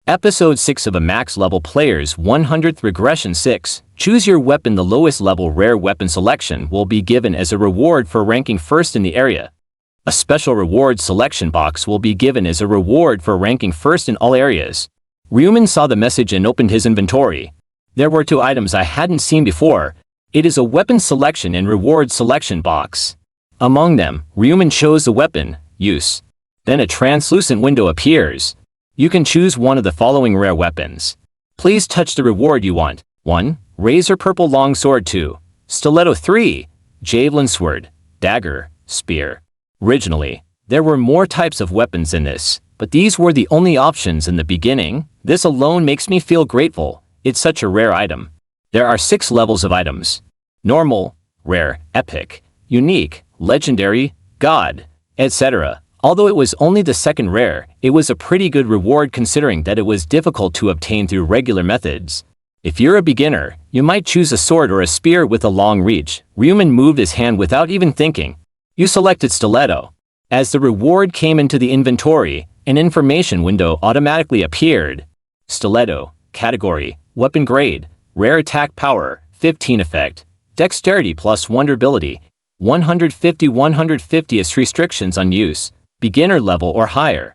Episode 6 of a max level player's 100th regression 6. Choose your weapon. The lowest level rare weapon selection will be given as a reward for ranking first in the area. A special reward selection box will be given as a reward for ranking first in all areas. Ryuman saw the message and opened his inventory. There were 2 items I hadn't seen before. It is a weapon selection and reward selection box. Among them, Ryuman chose the weapon, use. Then a translucent window appears. You can choose one of the following rare weapons. Please touch the reward you want. 1. Razor purple longsword. 2. Stiletto. 3. Javelin sword, dagger, spear. Originally, there were more types of weapons in this, but these were the only options in the beginning. This alone makes me feel grateful. It's such a rare item. There are 6 levels of items. Normal, rare, epic, unique, legendary, god, etc. Although it was only the second rare, it was a pretty good reward considering that it was difficult to obtain through regular methods. If you're a beginner, you might choose a sword or a spear with a long reach. Ryuman moved his hand without even thinking. You selected stiletto. As the reward came into the inventory, an information window automatically appeared. Stiletto, category, weapon grade, rare attack power, 15 effect, dexterity plus wonderability, 150 is restrictions on use. Beginner level or higher.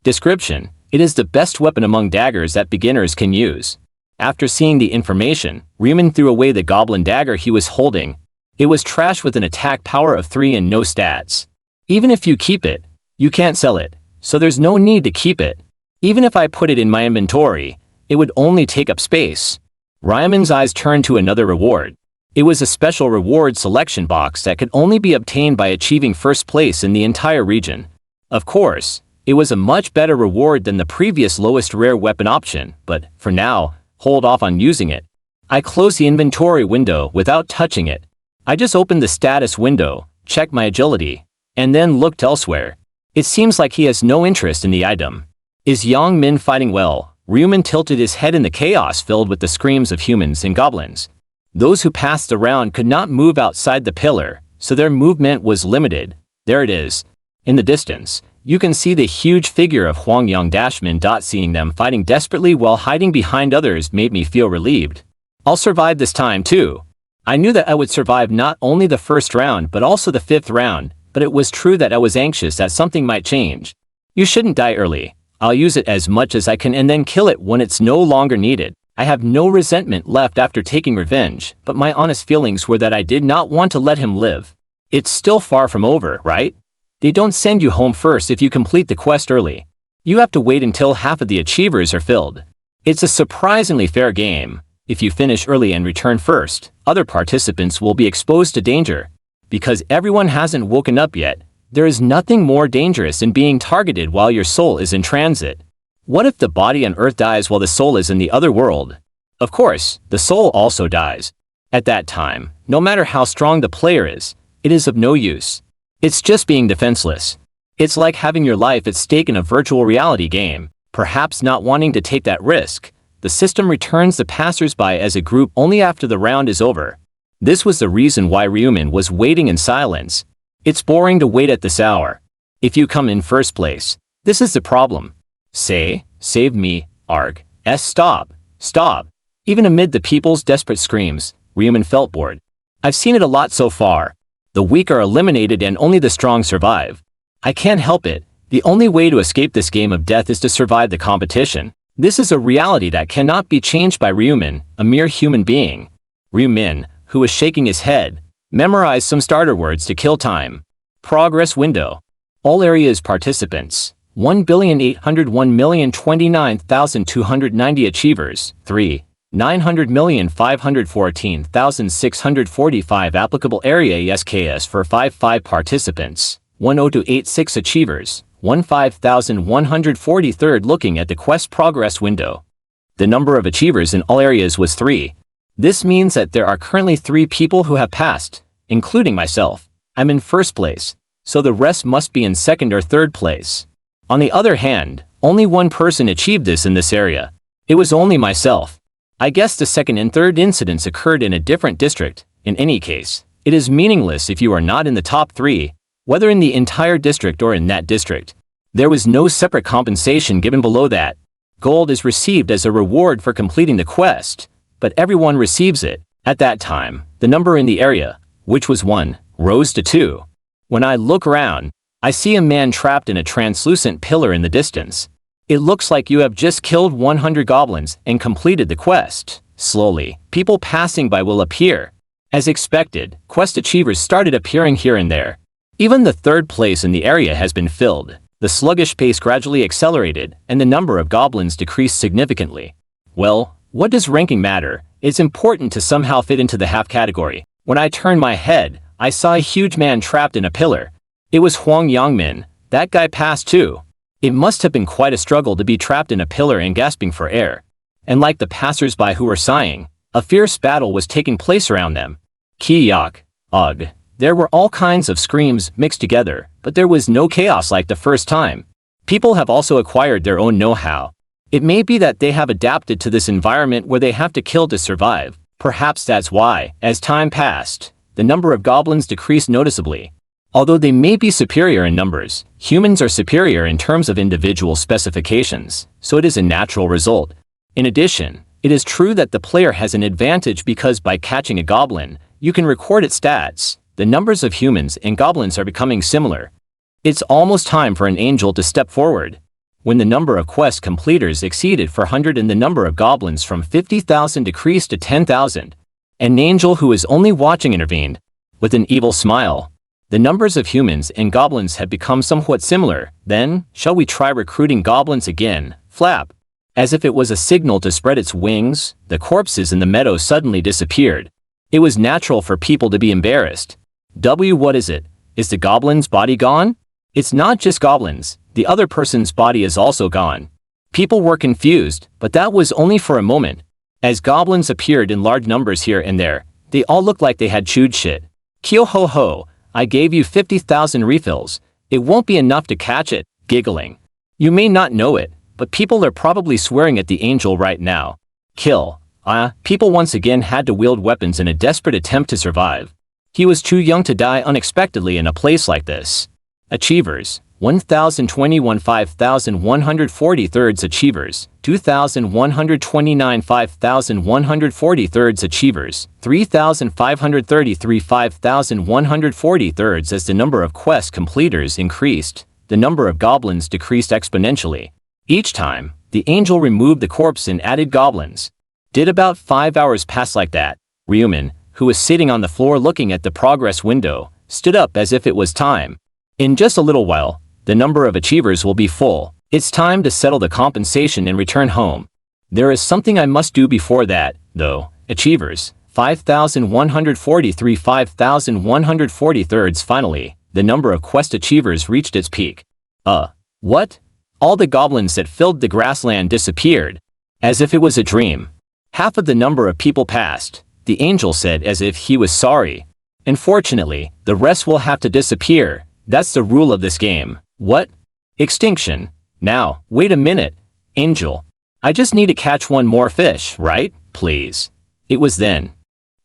Description: it is the best weapon among daggers that beginners can use. After seeing the information, Ryuman threw away the goblin dagger he was holding. It was trash with an attack power of 3 and no stats. Even if you keep it, you can't sell it, so there's no need to keep it. Even if I put it in my inventory, it would only take up space. Ryuman's eyes turned to another reward. It was a special reward selection box that could only be obtained by achieving first place in the entire region. Of course, it was a much better reward than the previous lowest rare weapon option, but, for now, hold off on using it. I closed the inventory window without touching it. I just opened the status window, checked my agility, and then looked elsewhere. It seems like he has no interest in the item. Is Yang Min fighting well? Ryuman tilted his head in the chaos filled with the screams of humans and goblins. Those who passed the round could not move outside the pillar, so their movement was limited. There it is. In the distance, you can see the huge figure of Huang Yang-min. Seeing them fighting desperately while hiding behind others made me feel relieved. I'll survive this time too. I knew that I would survive not only the first round but also the 5th round, but it was true that I was anxious that something might change. You shouldn't die early. I'll use it as much as I can and then kill it when it's no longer needed. I have no resentment left after taking revenge, but my honest feelings were that I did not want to let him live. It's still far from over, right? They don't send you home first if you complete the quest early. You have to wait until half of the achievers are filled. It's a surprisingly fair game. If you finish early and return first, other participants will be exposed to danger. Because everyone hasn't woken up yet, there is nothing more dangerous than being targeted while your soul is in transit. What if the body on Earth dies while the soul is in the other world? Of course, the soul also dies. At that time, no matter how strong the player is, it is of no use. It's just being defenseless. It's like having your life at stake in a virtual reality game. Perhaps not wanting to take that risk, the system returns the passers-by as a group only after the round is over. This was the reason why Ryuman was waiting in silence. It's boring to wait at this hour. If you come in first place, this is the problem. Say, save me, arg, stop, stop. Even amid the people's desperate screams, Ryuman felt bored. I've seen it a lot so far. The weak are eliminated and only the strong survive. I can't help it. The only way to escape this game of death is to survive the competition. This is a reality that cannot be changed by Ryuman, a mere human being. Ryuman, who was shaking his head, memorized some starter words to kill time. Progress window. All areas participants. 1,801,029,290 achievers. 3. 900,514,645 applicable area ESKS for 5 participants. 10286 achievers. 15,143. Looking at the quest progress window. The number of achievers in all areas was 3. This means that there are currently 3 people who have passed, including myself. I'm in first place, so the rest must be in second or third place. On the other hand, only one person achieved this in this area. It was only myself. I guess the second and third incidents occurred in a different district. In any case, it is meaningless if you are not in the top 3, whether in the entire district or in that district. There was no separate compensation given below that. Gold is received as a reward for completing the quest, but everyone receives it. At that time, the number in the area, which was 1, rose to 2. When I look around, I see a man trapped in a translucent pillar in the distance. It looks like you have just killed 100 goblins and completed the quest. Slowly, people passing by will appear. As expected, quest achievers started appearing here and there. Even the third place in the area has been filled. The sluggish pace gradually accelerated, and the number of goblins decreased significantly. Well, what does ranking matter? It's important to somehow fit into the half category. When I turned my head, I saw a huge man trapped in a pillar. It was Huang Yangmin. That guy passed too. It must have been quite a struggle to be trapped in a pillar and gasping for air. And like the passers-by who were sighing, a fierce battle was taking place around them. Kiyak, ugh. There were all kinds of screams mixed together, but there was no chaos like the first time. People have also acquired their own know-how. It may be that they have adapted to this environment where they have to kill to survive. Perhaps that's why, as time passed, the number of goblins decreased noticeably. Although they may be superior in numbers, humans are superior in terms of individual specifications, so it is a natural result. In addition, it is true that the player has an advantage because by catching a goblin, you can record its stats. The numbers of humans and goblins are becoming similar. It's almost time for an angel to step forward. When the number of quest completers exceeded 400 and the number of goblins from 50,000 decreased to 10,000, an angel who is only watching intervened. With an evil smile, the numbers of humans and goblins had become somewhat similar. Then, shall we try recruiting goblins again? Flap. As if it was a signal to spread its wings, the corpses in the meadow suddenly disappeared. It was natural for people to be embarrassed. What is it? Is the goblin's body gone? It's not just goblins, the other person's body is also gone. People were confused, but that was only for a moment. As goblins appeared in large numbers here and there, they all looked like they had chewed shit. Kyo ho ho, I gave you 50,000 refills. It won't be enough to catch it, giggling. You may not know it, but people are probably swearing at the angel right now. Kill. People once again had to wield weapons in a desperate attempt to survive. He was too young to die unexpectedly in a place like this. Achievers, 1,021 5,140 thirds achievers, 2,129 5,140 thirds achievers, 3,533 5,140 thirds. As the number of quest completers increased, the number of goblins decreased exponentially. Each time, the angel removed the corpse and added goblins. Did about 5 hours pass like that? Ryuman, who was sitting on the floor looking at the progress window, stood up as if it was time. In just a little while, the number of achievers will be full. It's time to settle the compensation and return home. There is something I must do before that, though. Achievers, 5,143 5,140 thirds. Finally, the number of quest achievers reached its peak. What? All the goblins that filled the grassland disappeared. As if it was a dream. Half of the number of people passed. The angel said as if he was sorry. Unfortunately, the rest will have to disappear. That's the rule of this game. What? Extinction. Now, wait a minute. Angel. I just need to catch one more fish, right? Please. It was then.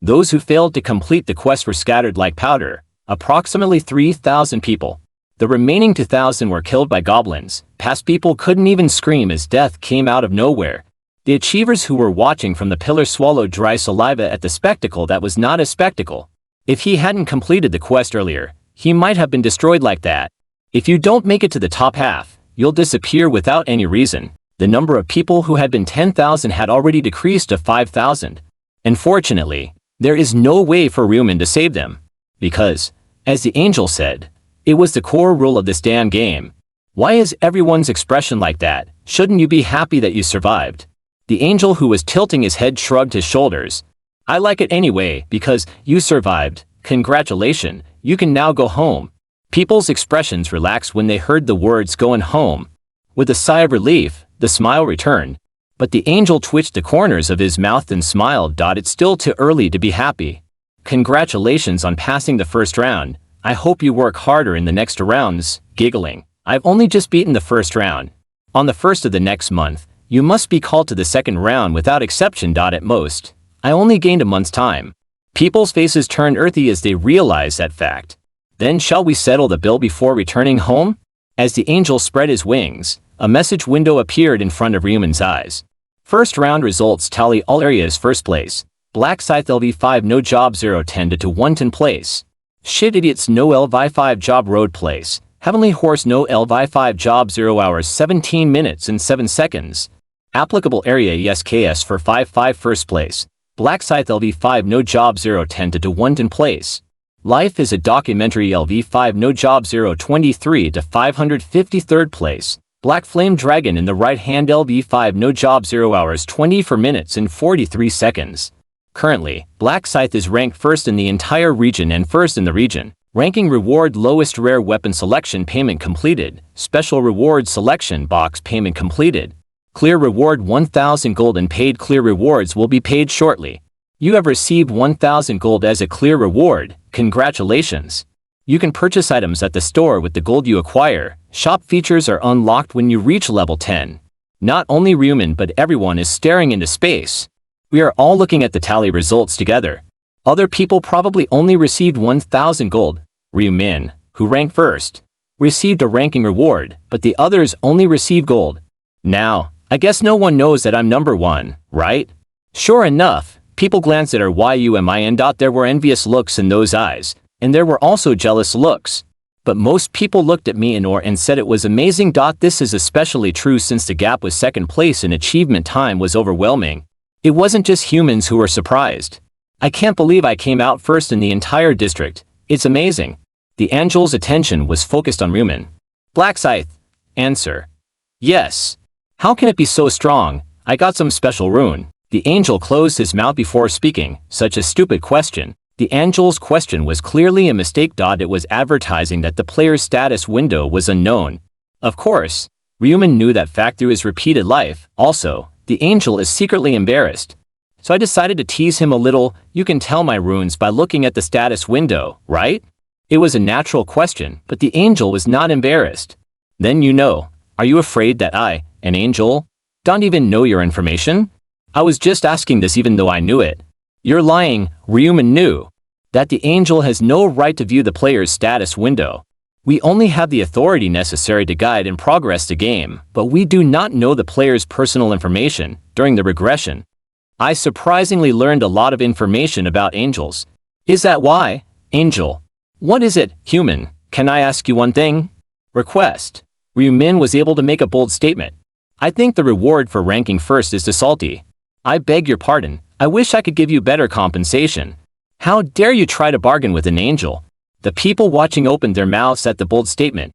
Those who failed to complete the quest were scattered like powder. Approximately 3,000 people. The remaining 2,000 were killed by goblins. Past people couldn't even scream as death came out of nowhere. The achievers who were watching from the pillar swallowed dry saliva at the spectacle that was not a spectacle. If he hadn't completed the quest earlier, he might have been destroyed like that. If you don't make it to the top half, you'll disappear without any reason. The number of people who had been 10,000 had already decreased to 5,000. Unfortunately, there is no way for Ryuman to save them. Because, as the angel said, it was the core rule of this damn game. Why is everyone's expression like that? Shouldn't you be happy that you survived? The angel who was tilting his head shrugged his shoulders. I like it anyway, because you survived. Congratulations, you can now go home. People's expressions relaxed when they heard the words going home. With a sigh of relief, the smile returned. But the angel twitched the corners of his mouth and smiled. It's still too early to be happy. Congratulations on passing the first round. I hope you work harder in the next rounds, giggling. I've only just beaten the first round. On the first of the next month, you must be called to the second round without exception. At most, I only gained a month's time. People's faces turned earthy as they realized that fact. Then shall we settle the bill before returning home? As the angel spread his wings, A message window appeared in front of Ryuman's eyes. First round results tally all areas first place. Black Scythe LV5 no job 010 to 110 place. Shit idiots no LV5 job road place. Heavenly Horse no LV5 job 0 hours 17 minutes and 7 seconds. Applicable area ESKS for 5-5 first place. Black Scythe LV5 no job 010 to 110 place. Life is a documentary LV5 no job 023 to 553rd place. Black Flame Dragon in the right hand LV5 no job 0 hours 24 minutes and 43 seconds. Currently, Black Scythe is ranked first in the entire region and first in the region. Ranking reward lowest rare weapon selection payment completed. Special reward selection box payment completed. Clear reward 1000 gold and paid clear rewards will be paid shortly. You have received 1000 gold as a clear reward. Congratulations. You can purchase items at the store with the gold you acquire. Shop features are unlocked when you reach level 10. Not only Ryuman but everyone is staring into space. We are all looking at the tally results together. Other people probably only received 1000 gold. Ryuman, who ranked first, received a ranking reward, but the others only received gold. Now, I guess no one knows that I'm number 1, right? Sure enough, people glanced at our YUMIN. There were envious looks in those eyes, and there were also jealous looks. But most people looked at me and said it was amazing. This is especially true since the gap with second place in achievement time was overwhelming. It wasn't just humans who were surprised. I can't believe I came out first in the entire district. It's amazing. The angel's attention was focused on Ryuman. Black Scythe. Answer. Yes. How can it be so strong? I got some special rune. The angel closed his mouth before speaking. Such a stupid question. The angel's question was clearly a mistake. It was advertising that the player's status window was unknown. Of course, Ryuman knew that fact through his repeated life. Also, the angel is secretly embarrassed. So I decided to tease him a little. You can tell my runes by looking at the status window, right? It was a natural question, but the angel was not embarrassed. Then are you afraid that I, an angel, don't even know your information? I was just asking this even though I knew it. You're lying. Ryuman knew that the angel has no right to view the player's status window. We only have the authority necessary to guide and progress the game, but we do not know the player's personal information. During the regression, I surprisingly learned a lot of information about angels. Is that why? Angel. What is it? Human. Can I ask you one thing? Request. Ryuman was able to make a bold statement. I think the reward for ranking first is too salty. I beg your pardon. I wish I could give you better compensation. How dare you try to bargain with an angel? The people watching opened their mouths at the bold statement.